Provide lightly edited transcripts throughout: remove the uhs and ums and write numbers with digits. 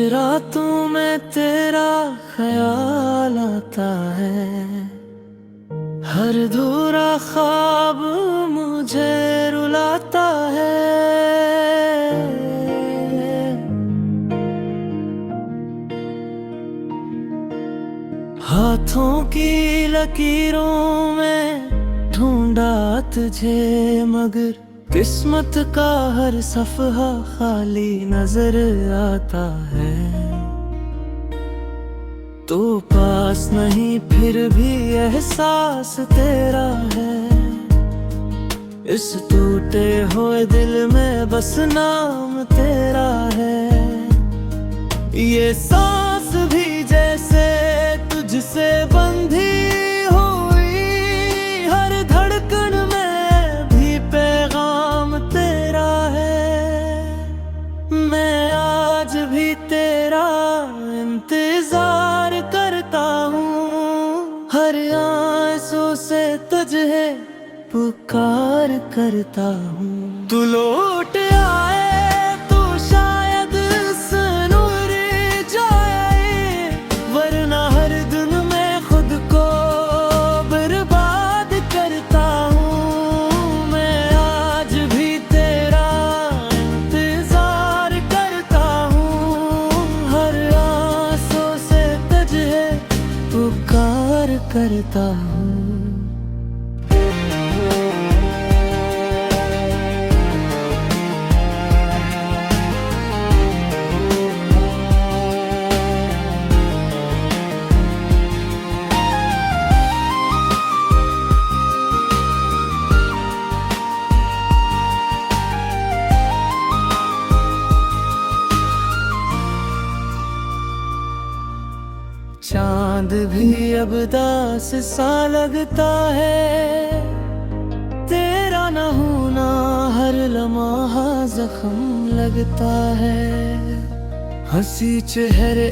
रातों में तेरा ख्याल आता है, हर अधूरा ख्वाब मुझे रुलाता है। हाथों की लकीरों में ढूंढा तुझे, मगर किस्मत का हर सफ़हा खाली नजर आता है। तू पास नहीं फिर भी एहसास तेरा है, इस टूटे हुए दिल में बस नाम तेरा है। ये सांस भी जैसे तुझसे बंधी हुई, हर धड़कन में भी पैगाम तेरा है। मैं आज भी तेरा इंतजार करता हूँ, हर आंसू से तुझे पुकार करता हूँ। तू लौट आए तो शायद सनूर जाए, वरना हर दिन मैं खुद को बर्बाद करता हूँ। मैं आज भी तेरा इंतजार करता हूँ, हर आंसू से तुझे पुकार करता हूँ। चांद भी अब दास सा लगता है, तेरा न होना हर लम्हा जख्म लगता है। हंसी चेहरे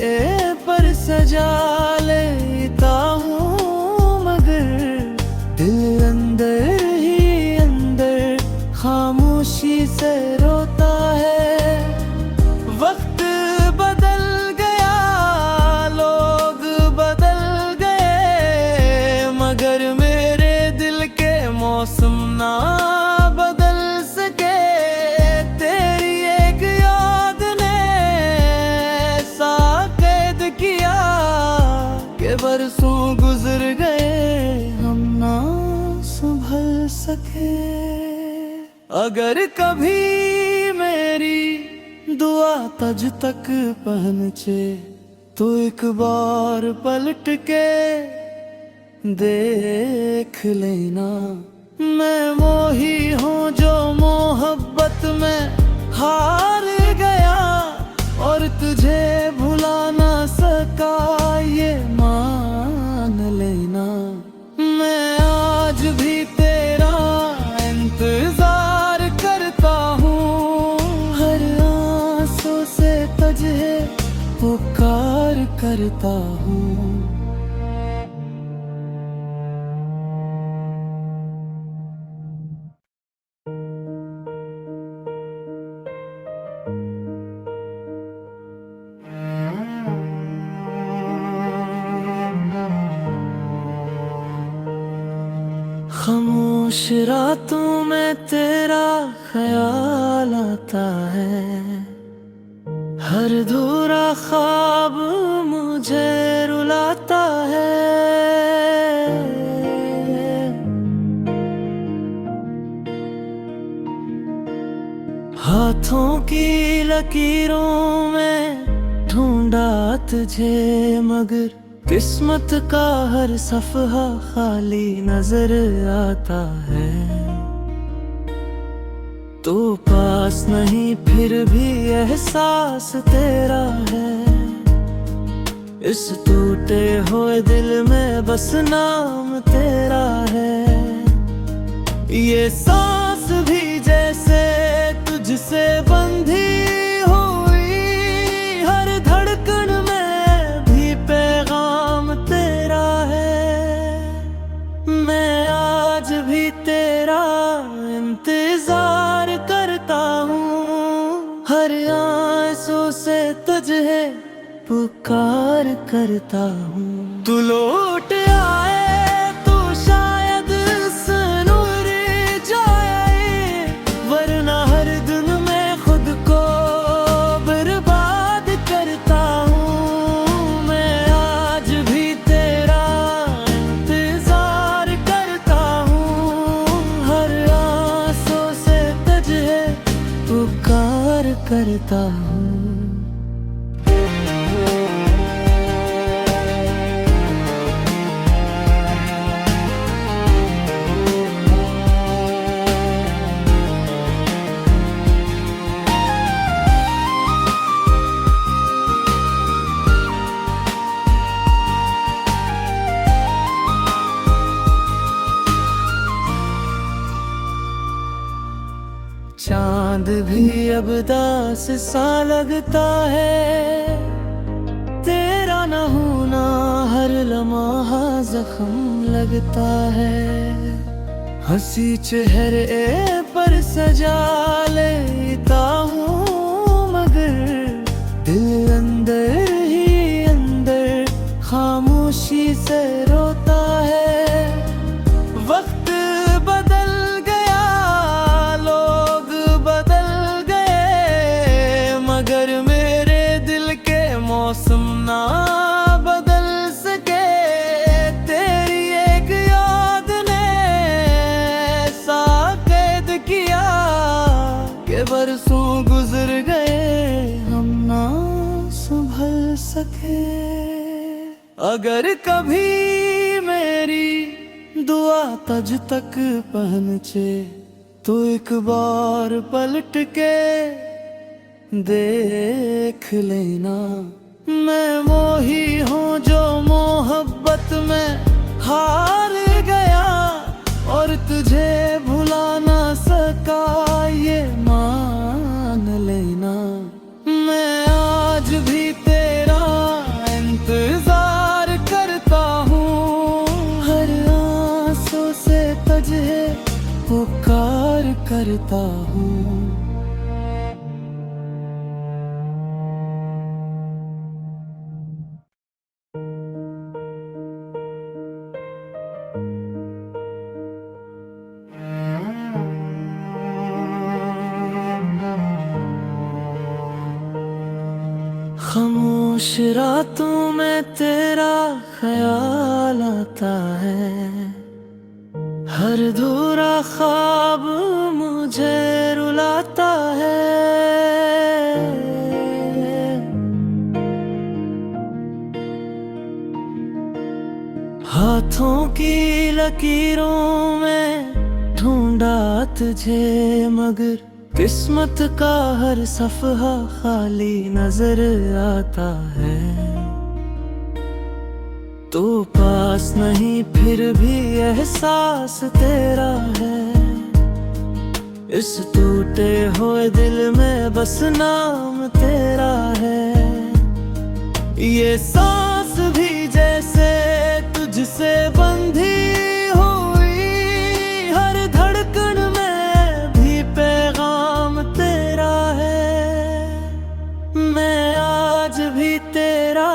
पर सजा लेता हूँ, मगर दिल अंदर ही अंदर खामोशी से रोता है। वक्त मौसम ना बदल सके, तेरी एक याद ने ऐसा कैद किया कि बरसों गुजर गए हम ना संभल सके। अगर कभी मेरी दुआ तुझ तक पहुंचे तो एक बार पलट के देख लेना। मैं मोही हूँ जो मोहब्बत में हार गया, और तुझे भुला ना सका ये मान लेना। मैं आज भी तेरा इंतजार करता हूँ, हर आंसू से तुझे पुकार करता हूँ। खामोश रातों में तेरा ख्याल आता है, हर अधूरा ख्वाब मुझे रुलाता है। हाथों की लकीरों में ढूंढा तुझे, मगर किस्मत का हर सफ़हा खाली नजर आता है। तू पास नहीं फिर भी एहसास तेरा है, इस टूटे हुए दिल में बस नाम तेरा है। ये सांस भी जैसे तुझसे बंधी हुई, हर धड़कन में भी पैगाम तेरा है। मैं आज भी तेरा इंतजार करता हूँ, हर आंसू से तुझे पुकार करता हूँ। तू लौट आए तो शायद सनूर जाए, वरना हर दिन मैं खुद को बर्बाद करता हूँ। मैं आज भी तेरा इंतजार करता हूँ, हर आंसू से तुझे पुकार करता हूँ। चांद भी अब दास सा लगता है, तेरा न होना हर लम्हा जख्म लगता है। हंसी चेहरे पर सजा लेता हूँ, मगर दिल अंदर ही अंदर खामोशी से रोता है। वक्त बदल गया, लोग बदल गए, मगर मेरे दिल के मौसम ना बदल सके। तेरी एक याद ने ऐसा कैद किया कि बरसों गुजर गए, हम ना संभल सके। अगर कभी मेरी दुआ तुझ तक पहुंचे, तो एक बार पलट के देख लेना। मैं वो ही हूँ जो मोहब्बत में हार गया, और तुझे भुला ना सका ये मान लेना। मैं आज भी तेरा इंतजार करता हूँ, हर आंसू से तुझे पुकार करता हूँ। खामोश रातों में तेरा ख्याल आता है, हर अधूरा ख्वाब मुझे रुलाता है। हाथों की लकीरों में ढूंढा तुझे, मगर किस्मत का हर सफ़हा खाली नजर आता है। तो पास नहीं फिर भी एहसास तेरा है, इस टूटे हुए दिल में बस नाम तेरा है। ये सांस भी जैसे तुझसे बंधी हुई, हर धड़कन में भी पैगाम तेरा है। मैं आज भी तेरा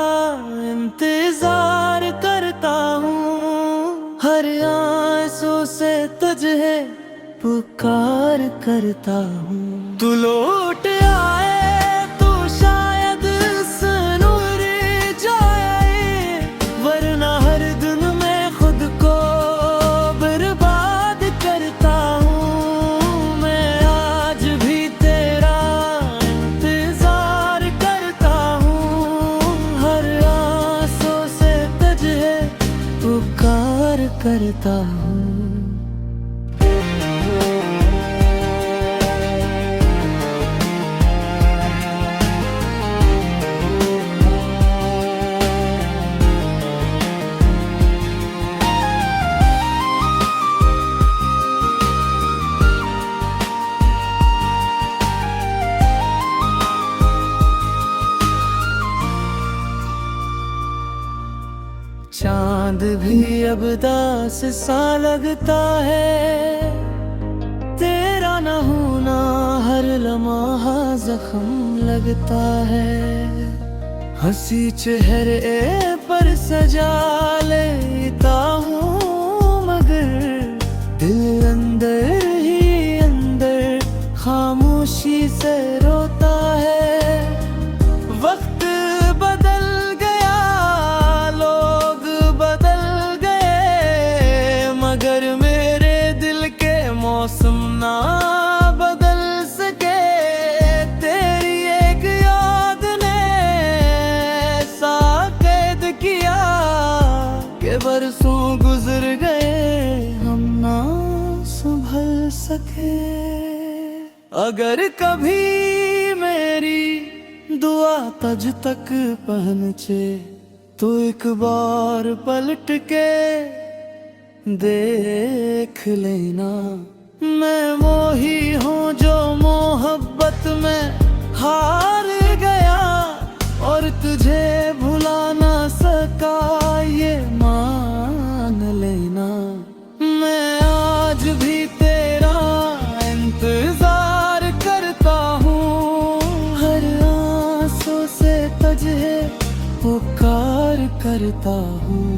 इंतजार करता हूँ, हर आंसू से तुझे पुकार करता हूँ। तू लौट आए तो शायद सनूर जाए, वरना हर दिन मैं खुद को बर्बाद करता हूँ। मैं आज भी तेरा इंतजार करता हूँ, हर आंसू से तुझे पुकार करता हूँ। चांद भी अब दास सा लगता है, तेरा न होना हर लम्हा जख्म लगता है। हंसी चेहरे पर सजा लेता हूँ, मगर दिल अंदर ही अंदर खामोशी से रोता है। वक्त बदल गया, लोग बदल गए, मगर मेरे दिल के मौसम ना बदल सके। तेरी एक याद ने ऐसा कैद किया कि बरसों गुजर गए, हम ना संभल सके। अगर कभी मेरी दुआ तुझ तक पहुंचे तो एक बार पलट के देख लेना। मैं वो ही हूँ जो मोहब्बत में हार गया और तुझे भुला ना सका, ये मान लेना। मैं आज भी तेरा इंतजार करता हूँ, हर आंसू से तुझे पुकार करता हूँ।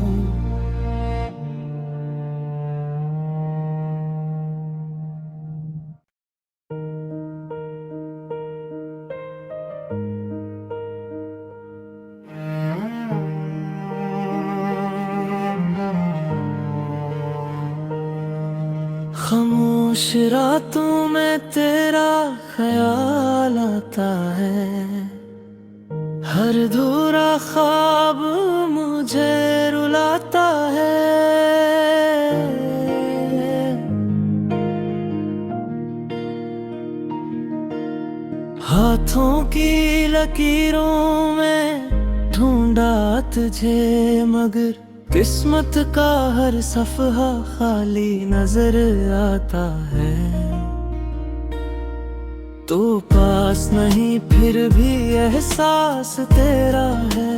खामोश रातों में तेरा ख्याल आता है, हर अधूरा ख्वाब मुझे रुलाता है। हाथों की लकीरों में ढूंढा तुझे, मगर किस्मत का हर सफ़हा खाली नजर आता है। तो पास नहीं फिर भी एहसास तेरा है,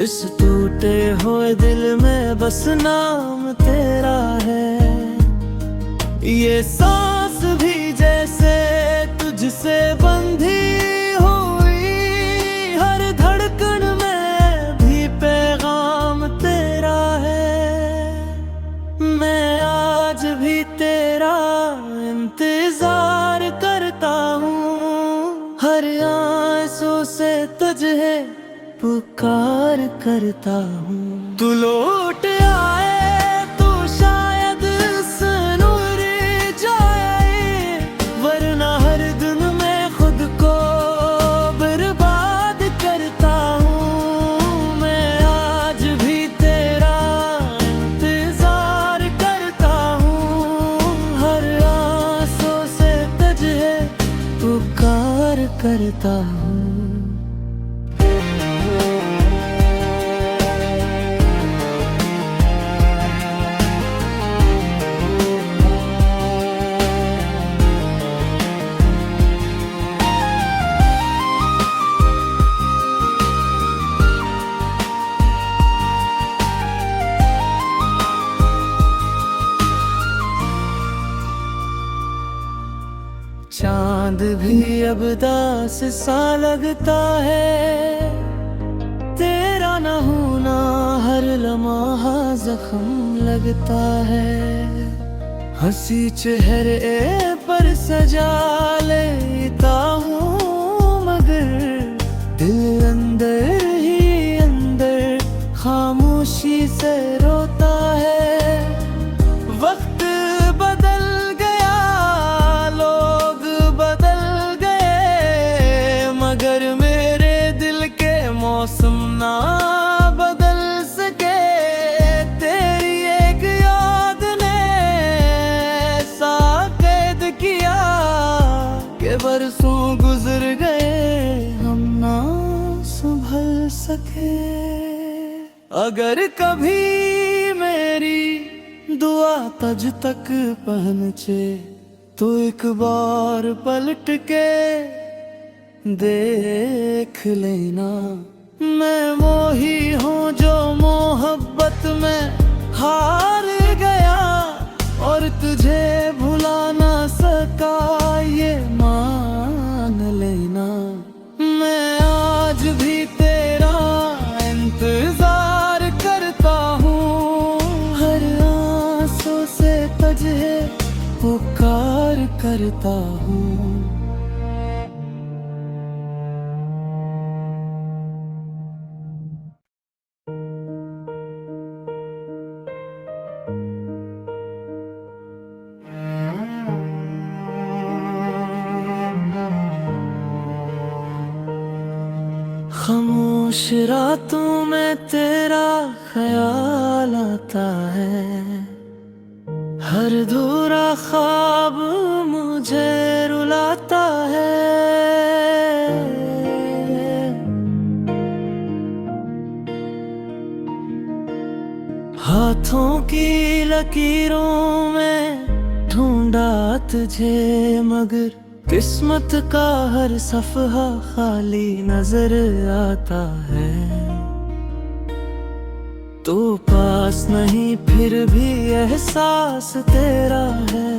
इस टूटे हुए दिल में बस नाम तेरा है। ये सांस भी जैसे तुझसे बंधी हुई, हर धड़कन में भी पैगाम तेरा है। मैं आज भी तेरा इंतजार करता हूँ, हर आंसू से तुझे पुकार करता हूँ। तू लौट आए तो शायद सनूर जाए, वरना हर दिन मैं खुद को बर्बाद करता हूँ। मैं आज भी तेरा इंतजार करता हूँ, हर आंसू से तुझे पुकार करता हूँ। चांद भी अब दास सा लगता है, तेरा न होना हर लम्हा जख्म लगता है। हंसी चेहरे पर सजा लेता हूँ, मगर दिल अंदर ही अंदर खामोशी से रोता है। वक्त बदल गया, लोग बदल गए, मगर मेरे दिल के मौसम ना बदल सके। तेरी एक याद ने ऐसा कैद किया कि बरसों गुजर गए, हम ना संभल सके। अगर कभी मेरी दुआ तुझ तक पहुंचे तो एक बार पलट के देख लेना। मैं वो ही हूँ जो मोहब्बत में हार गया और तुझे भुला ना सका, ये मान लेना। मैं आज भी करता हूँ। खामोश रातों में तेरा ख्याल आता है, हर अधूरा ख्वाब मुझे रुलाता है। हाथों की लकीरों में ढूंढा तुझे, मगर किस्मत का हर सफ़हा खाली नजर आता है। तू पास नहीं फिर भी एहसास तेरा है,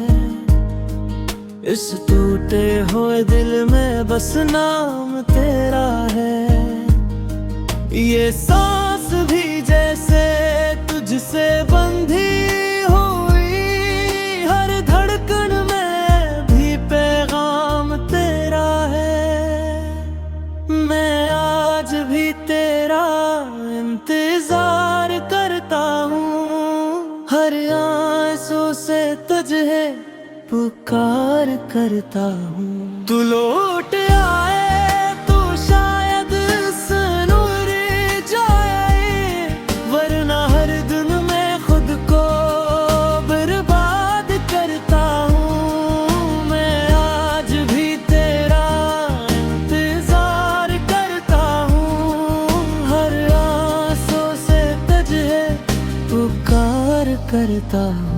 इस टूटे हुए दिल में बस नाम तेरा है। ये सांस भी जैसे तुझसे बंधी हुई, हर धड़कन में भी पैगाम तेरा है। मैं आज भी तेरा इंतजार करता हूँ, हर आंसू से तुझे पुकार करता हूँ। तू लौट आए तो शायद सनूर जाए, वरना हर दिन मैं खुद को बर्बाद करता हूँ। मैं आज भी तेरा इंतजार करता हूँ, हर आंसू से तुझे पुकार करता हूँ।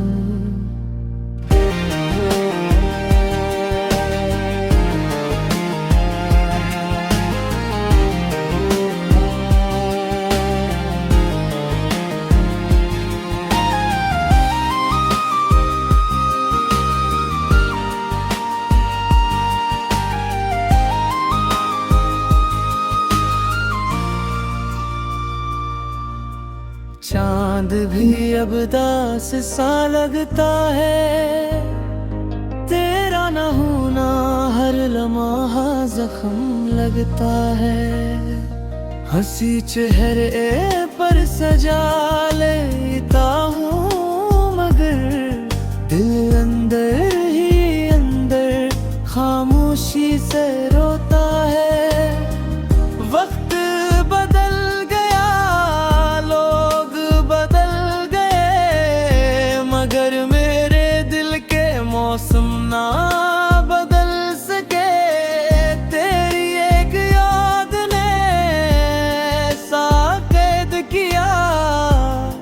चांद भी अब दास सा लगता है, तेरा न होना हर लम्हा जख्म लगता है। हंसी चेहरे पर सजा लेता हूँ, मगर दिल अंदर ही अंदर खामोशी से रोता है। वक्त बदल गया, लोग बदल गए, मगर मेरे दिल के मौसम ना बदल सके। तेरी एक याद ने ऐसा कैद किया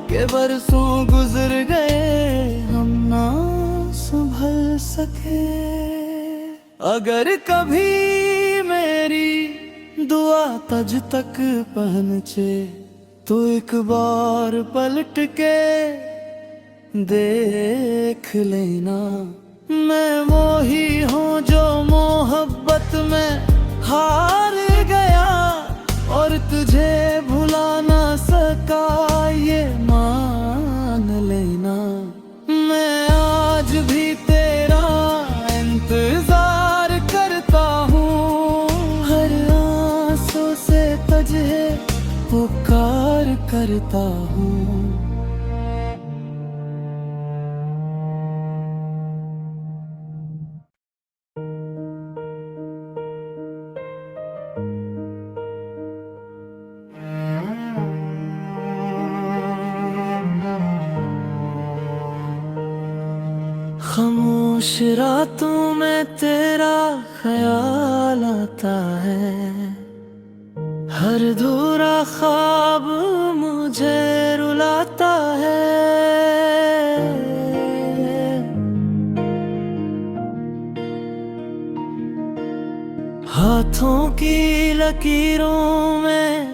कि बरसों गुजर गए, हम ना संभल सके। अगर कभी मेरी दुआ तुझ तक पहुंचे, तो एक बार पलट के देख लेना। मैं मोही हूँ जो मोहब्बत में हार गया, और तुझे भुला ना सका ये मान लेना। मैं आज भी तेरा इंतजार करता हूँ, हर आंसू से तुझे पुकार करता हूँ। खामोश रातों में तेरा ख्याल आता है, हर अधूरा ख्वाब मुझे रुलाता है। हाथों की लकीरों में